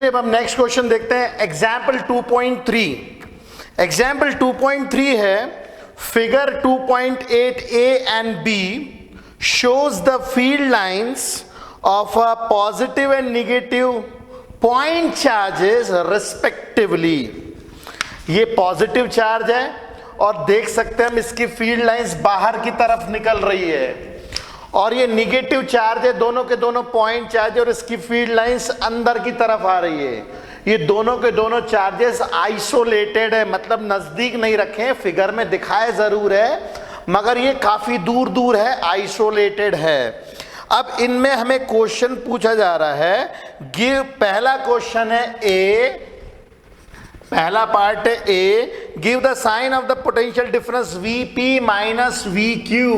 अब हम next question देखते हैं एग्जाम्पल 2.3। एग्जाम्पल 2.3 है figure 2.8 A and B shows the field lines of a positive and negative point charges respectively। ये positive charge है और देख सकते हैं हम इसकी फील्ड लाइंस बाहर की तरफ निकल रही है, और ये निगेटिव चार्ज है, दोनों के दोनों पॉइंट चार्ज और इसकी फील्ड लाइंस अंदर की तरफ आ रही है। ये दोनों के दोनों चार्जेस आइसोलेटेड है, मतलब नजदीक नहीं रखे हैं, फिगर में दिखाए जरूर है मगर ये काफी दूर दूर है, आइसोलेटेड है। अब इनमें हमें क्वेश्चन पूछा जा रहा है, गिव, पहला क्वेश्चन है ए, पहला पार्ट है A, give the sign of the potential difference VP minus V Q,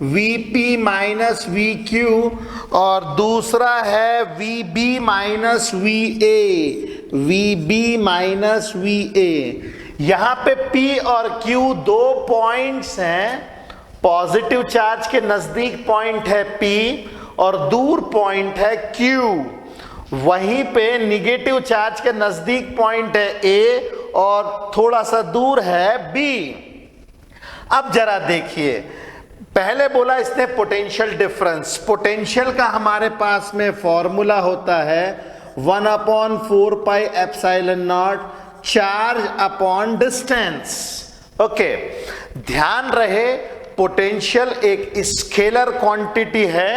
VP minus V Q, और दूसरा है VB minus V A, VB minus V A. यहां पे P और Q दो पॉइंट्स हैं, पॉजिटिव चार्ज के नजदीक पॉइंट है P और दूर पॉइंट है Q। वहीं पे निगेटिव चार्ज के नजदीक पॉइंट है A और थोड़ा सा दूर है B। अब जरा देखिए, पहले बोला इसने पोटेंशियल डिफरेंस, पोटेंशियल का हमारे पास में फॉर्मूला होता है 1/4 pi epsilon not charge upon distance. Okay, ध्यान रहे पोटेंशियल एक स्केलर क्वांटिटी है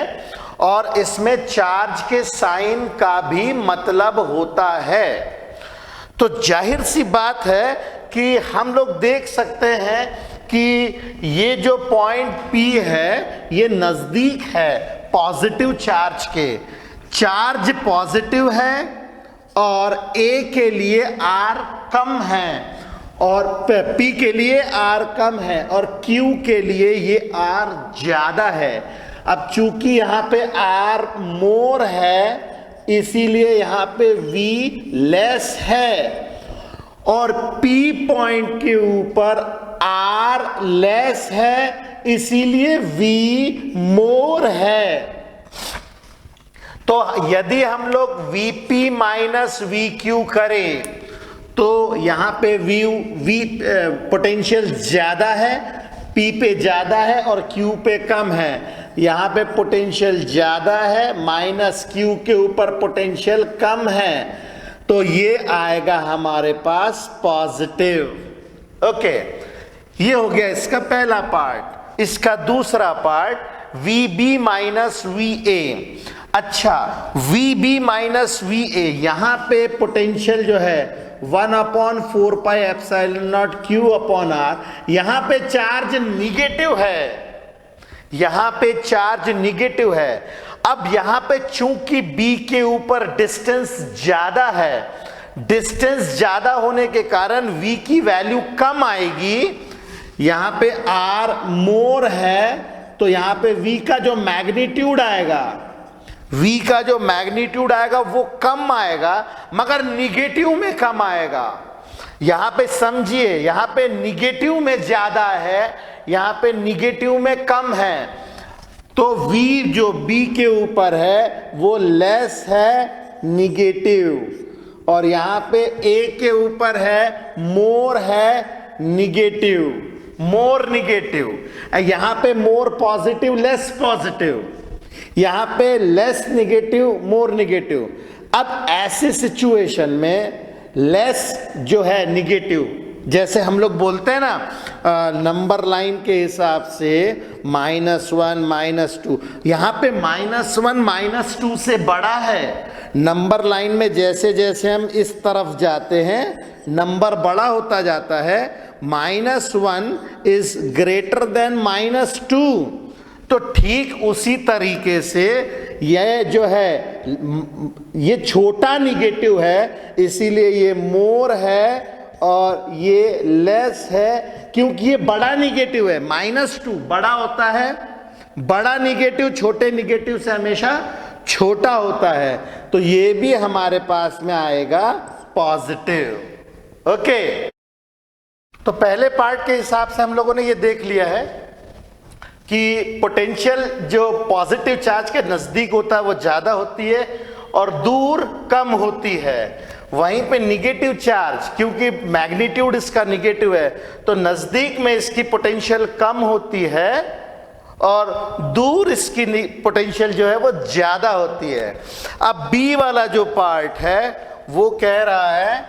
और इसमें चार्ज के साइन का भी मतलब होता है। तो जाहिर सी बात है कि हम लोग देख सकते हैं कि ये जो पॉइंट P है ये नजदीक है पॉजिटिव चार्ज के, चार्ज पॉजिटिव है और A के लिए R कम है और P के लिए R कम है और Q के लिए ये R ज्यादा है। अब चूंकि यहाँ पे R मोर है इसीलिए यहाँ पे V लेस है, और P पॉइंट के ऊपर R लेस है इसीलिए V मोर है। तो यदि हम लोग Vp माइनस VQ करें तो यहां पे V पोटेंशियल ज्यादा है, P पे ज्यादा है और Q पे कम है। यहां पे पोटेंशियल ज्यादा है, माइनस Q के ऊपर पोटेंशियल कम है, तो ये आएगा हमारे पास पॉजिटिव। ओके, ये हो गया इसका पहला पार्ट। इसका दूसरा पार्ट VB माइनस VA। अच्छा, VB माइनस VA, यहां पे पोटेंशियल जो है 1/4 pi epsilon not Q upon R, यहां पे चार्ज निगेटिव है, यहां पे चार्ज निगेटिव है। अब यहां पे चूंकि B के ऊपर डिस्टेंस ज्यादा है, डिस्टेंस ज्यादा होने के कारण V की वैल्यू कम आएगी, यहां पे R मोर है तो यहां पे V का जो मैग्नीट्यूड आएगा, V का जो मैग्नीट्यूड आएगा वो कम आएगा मगर निगेटिव में कम आएगा। यहां पे समझिए, यहां पे निगेटिव में ज्यादा है, यहां पे निगेटिव में कम है, तो V जो B के ऊपर है वो लेस है निगेटिव, और यहां पे A के ऊपर है मोर है निगेटिव, मोर निगेटिव। यहां पे मोर पॉजिटिव लेस पॉजिटिव, यहां पे लेस निगेटिव मोर निगेटिव। अब ऐसे सिचुएशन में लेस जो है निगेटिव, जैसे हम लोग बोलते हैं ना नंबर लाइन के हिसाब से -1 -2, यहां पे -1 -2 से बड़ा है। नंबर लाइन में जैसे जैसे हम इस तरफ जाते हैं नंबर बड़ा होता जाता है, -1 इज ग्रेटर देन -2। तो ठीक उसी तरीके से यह जो है ये छोटा निगेटिव है इसीलिए ये मोर है और ये लेस है, क्योंकि ये बड़ा निगेटिव है। -2 बड़ा होता है, बड़ा निगेटिव छोटे निगेटिव से हमेशा छोटा होता है, तो ये भी हमारे पास में आएगा पॉजिटिव। ओके, तो पहले पार्ट के हिसाब से हम लोगों ने ये देख लिया है कि पोटेंशियल जो पॉजिटिव चार्ज के नजदीक होता है वो ज्यादा होती है और दूर कम होती है। वहीं पे निगेटिव चार्ज, क्योंकि मैग्नीट्यूड इसका निगेटिव है, तो नजदीक में इसकी पोटेंशियल कम होती है और दूर इसकी पोटेंशियल जो है वो ज्यादा होती है। अब बी वाला जो पार्ट है वो कह रहा है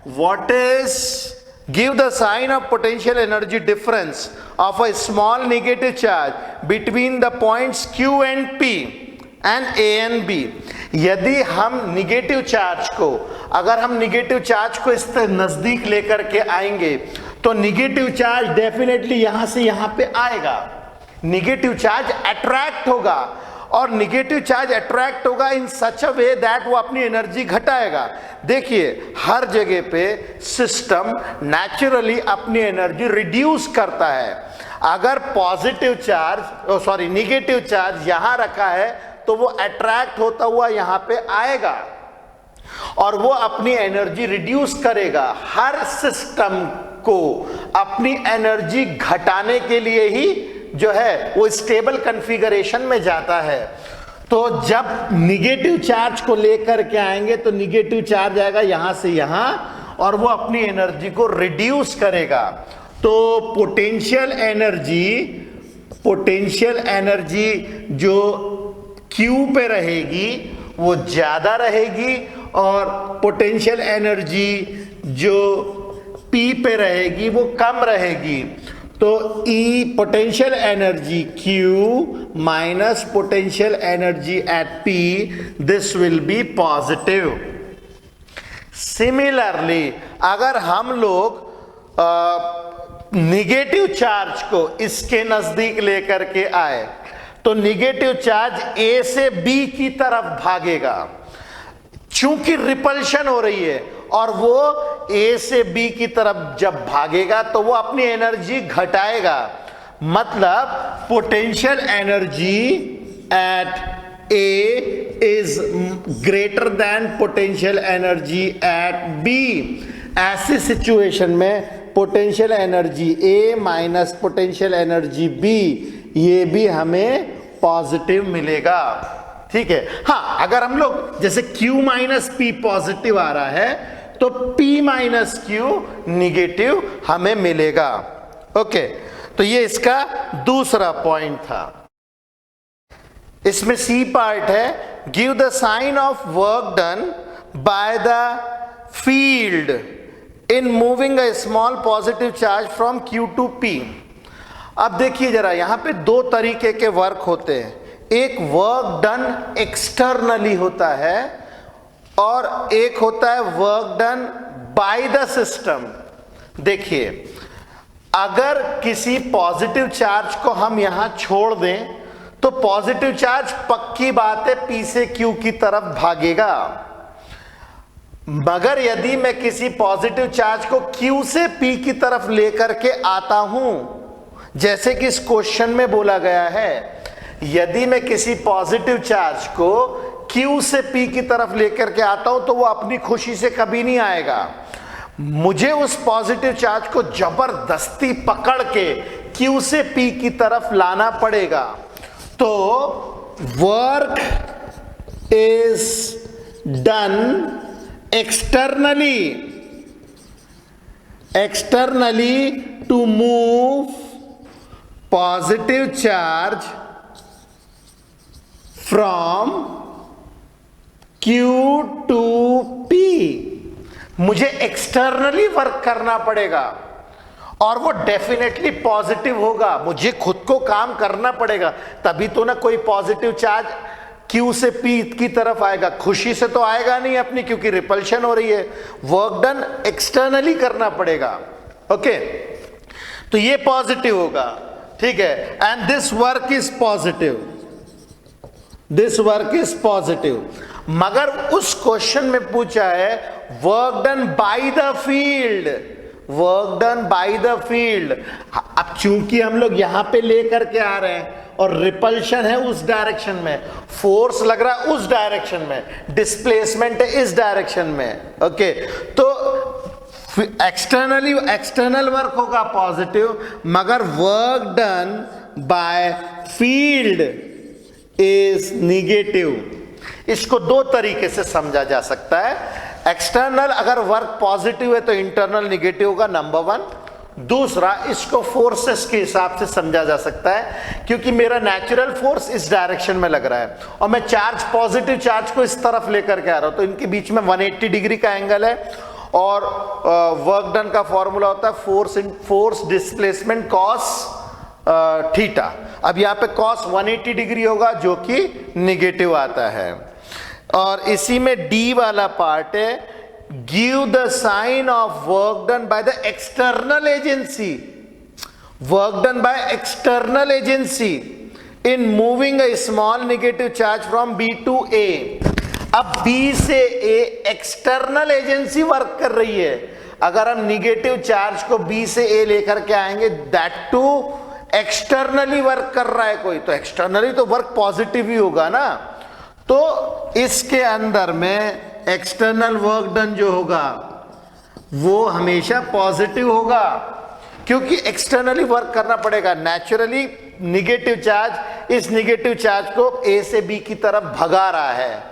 what is give the sign of potential energy difference of a small negative charge between the points Q and P and A and B। यदि हम निगेटिव चार्ज को, अगर हम निगेटिव चार्ज को इस नजदीक लेकर के आएंगे तो निगेटिव चार्ज डेफिनेटली यहां से यहां पे आएगा, निगेटिव चार्ज अट्रैक्ट होगा और निगेटिव चार्ज अट्रैक्ट होगा इन सच अ वे दैट वो अपनी एनर्जी घटाएगा। देखिए हर जगह पे सिस्टम नेचुरली अपनी एनर्जी रिड्यूस करता है। अगर पॉजिटिव चार्ज निगेटिव चार्ज यहां रखा है तो वो अट्रैक्ट होता हुआ यहां पे आएगा और वो अपनी एनर्जी रिड्यूस करेगा। हर सिस्टम को अपनी एनर्जी घटाने के लिए ही जो है वो स्टेबल कॉन्फ़िगरेशन में जाता है। तो जब निगेटिव चार्ज को लेकर के आएंगे तो निगेटिव चार्ज आएगा यहां से यहां और वो अपनी एनर्जी को रिड्यूस करेगा। तो पोटेंशियल एनर्जी जो Q पे रहेगी वो ज्यादा रहेगी और पोटेंशियल एनर्जी जो P पे रहेगी वो कम रहेगी। तो E potential energy Q minus potential energy at P, this will be positive. Similarly अगर हम लोग निगेटिव चार्ज को इसके नजदीक लेकर के आए तो निगेटिव चार्ज A से B की तरफ भागेगा, चूंकि रिपल्शन हो रही है और वो A से B की तरफ जब भागेगा तो वो अपनी एनर्जी घटाएगा। मतलब potential energy at A is greater than potential energy at B। ऐसी सिचुएशन में potential energy A minus potential energy B, ये भी हमें पॉजिटिव मिलेगा। ठीक है। हाँ, अगर हम लोग जैसे Q माइनस P पॉजिटिव आ रहा है तो P माइनस Q निगेटिव हमें मिलेगा। ओके, तो ये इसका दूसरा पॉइंट था। इसमें C पार्ट है give the sign of work done by the field in moving a small positive charge from Q to P। अब देखिए जरा, यहां पे दो तरीके के वर्क होते हैं। एक वर्क डन एक्सटर्नली होता है और एक होता है work done by the system. देखिए, अगर किसी पॉजिटिव चार्ज को हम यहां छोड़ दें तो पॉजिटिव चार्ज पक्की बात है P से Q की तरफ भागेगा। मगर यदि मैं किसी पॉजिटिव चार्ज को Q से P की तरफ लेकर के आता हूं, जैसे कि इस क्वेश्चन में बोला गया है, यदि मैं किसी पॉजिटिव चार्ज को Q से P की तरफ लेकर के आता हूं तो वो अपनी खुशी से कभी नहीं आएगा। मुझे उस पॉजिटिव चार्ज को जबरदस्ती पकड़ के Q से P की तरफ लाना पड़ेगा। तो work is done externally to move positive charge from Q to P। मुझे एक्सटर्नली वर्क करना पड़ेगा और वो डेफिनेटली पॉजिटिव होगा। मुझे खुद को काम करना पड़ेगा, तभी तो ना कोई पॉजिटिव चार्ज Q से P की तरफ आएगा। खुशी से तो आएगा नहीं अपनी, क्योंकि रिपल्शन हो रही है। वर्क डन एक्सटर्नली करना पड़ेगा। ओके, तो ये पॉजिटिव होगा। ठीक है, and this work is positive. मगर उस क्वेश्चन में पूछा है work done by the field. अब चूंकि हम लोग यहां पे लेकर के आ रहे हैं और रिपल्शन है उस डायरेक्शन में, फोर्स लग रहा है उस डायरेक्शन में, डिस्प्लेसमेंट है इस डायरेक्शन में। ओके, तो एक्सटर्नल वर्क होगा पॉजिटिव, मगर work done by field is negative. इसको दो तरीके से समझा जा सकता है। एक्सटर्नल अगर वर्क पॉजिटिव है तो इंटरनल निगेटिव होगा, नंबर वन। दूसरा, इसको फोर्सेस के हिसाब से समझा जा सकता है, क्योंकि मेरा नेचुरल फोर्स इस डायरेक्शन में लग रहा है और मैं चार्ज, पॉजिटिव चार्ज को इस तरफ लेकर के आ रहा हूं, तो इनके बीच में 180 डिग्री का एंगल है और वर्क डन का फॉर्मूला होता है फोर्स डिस्प्लेसमेंट कॉस थीटा। अब यहाँ पे कॉस 180 डिग्री होगा जो कि निगेटिव आता है। और इसी में डी वाला पार्ट है, give the sign of work done by the external agency, work done by external agency in moving a small negative charge from B to A. अब बी से ए एक्सटर्नल एजेंसी वर्क कर रही है। अगर हम negative charge को B से ए लेकर के आएंगे, दैट टू एक्सटर्नली वर्क कर रहा है कोई, तो एक्सटर्नली तो वर्क पॉजिटिव ही होगा ना। तो इसके अंदर में एक्सटर्नल वर्क डन जो होगा वो हमेशा पॉजिटिव होगा, क्योंकि एक्सटर्नली वर्क करना पड़ेगा। नेचुरली निगेटिव चार्ज इस निगेटिव चार्ज को ए से बी की तरफ भगा रहा है,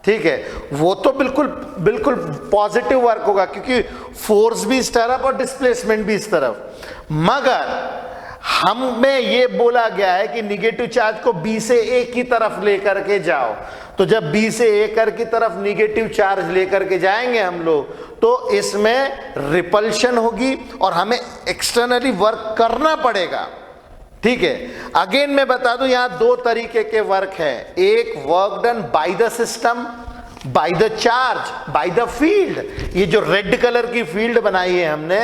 ठीक है, वो तो बिल्कुल बिल्कुल पॉजिटिव वर्क होगा, क्योंकि फोर्स भी इस तरफ और डिस्प्लेसमेंट भी इस तरफ। मगर हमें ये बोला गया है कि निगेटिव चार्ज को बी से ए की तरफ लेकर के जाओ, तो जब बी से ए कर की तरफ निगेटिव चार्ज लेकर के जाएंगे हम लोग, तो इसमें रिपल्शन होगी और हमें एक्सटर्नली वर्क करना पड़ेगा, ठीक है। अगेन मैं बता दूं, यहां दो तरीके के वर्क है, एक work done by the system, by the charge, bye the field. ये जो रेड कलर की फील्ड बनाई है हमने,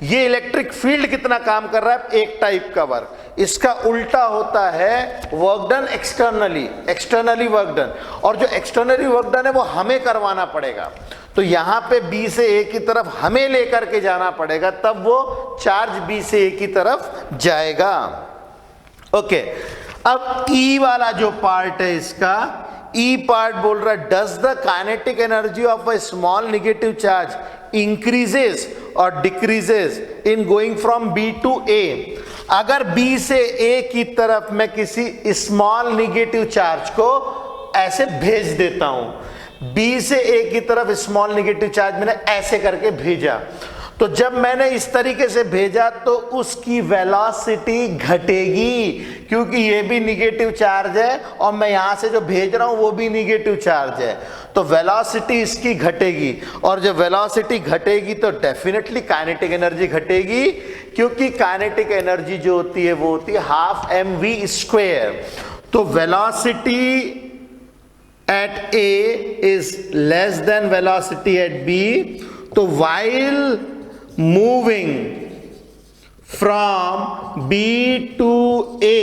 ये इलेक्ट्रिक फील्ड कितना काम कर रहा है, एक टाइप का वर्क। इसका उल्टा होता है work done externally, externally work done, और जो एक्सटर्नली वर्क डन है वो हमें करवाना पड़ेगा। तो यहां पे बी से ए की तरफ हमें लेकर के जाना पड़ेगा, तब वो चार्ज बी से ए की तरफ जाएगा। ओके, अब ई वाला जो पार्ट है इसका, ई पार्ट बोल रहा है, does the kinetic energy of a small negative charge increases और decreases in going from B to A. अगर बी से ए की तरफ मैं किसी स्मॉल नेगेटिव चार्ज को ऐसे भेज देता हूं, बी से ए की तरफ स्मॉल नेगेटिव चार्ज मैंने ऐसे करके भेजा, तो जब मैंने इस तरीके से भेजा तो उसकी वेलोसिटी घटेगी, क्योंकि ये भी निगेटिव चार्ज है और मैं यहां से जो भेज रहा हूं वो भी निगेटिव चार्ज है, तो वेलोसिटी इसकी घटेगी। और जब वेलोसिटी घटेगी तो डेफिनेटली काइनेटिक एनर्जी घटेगी, क्योंकि काइनेटिक एनर्जी जो होती है वो होती है हाफ mv²। तो velocity at A is less than velocity at B, तो while moving from B to A,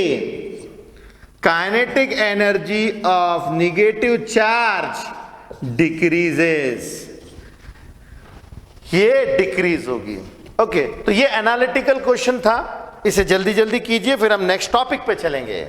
kinetic energy of negative charge decreases, ये डिक्रीज होगी। ओके, तो ये एनालिटिकल क्वेश्चन था, इसे जल्दी जल्दी कीजिए, फिर हम नेक्स्ट टॉपिक पे चलेंगे।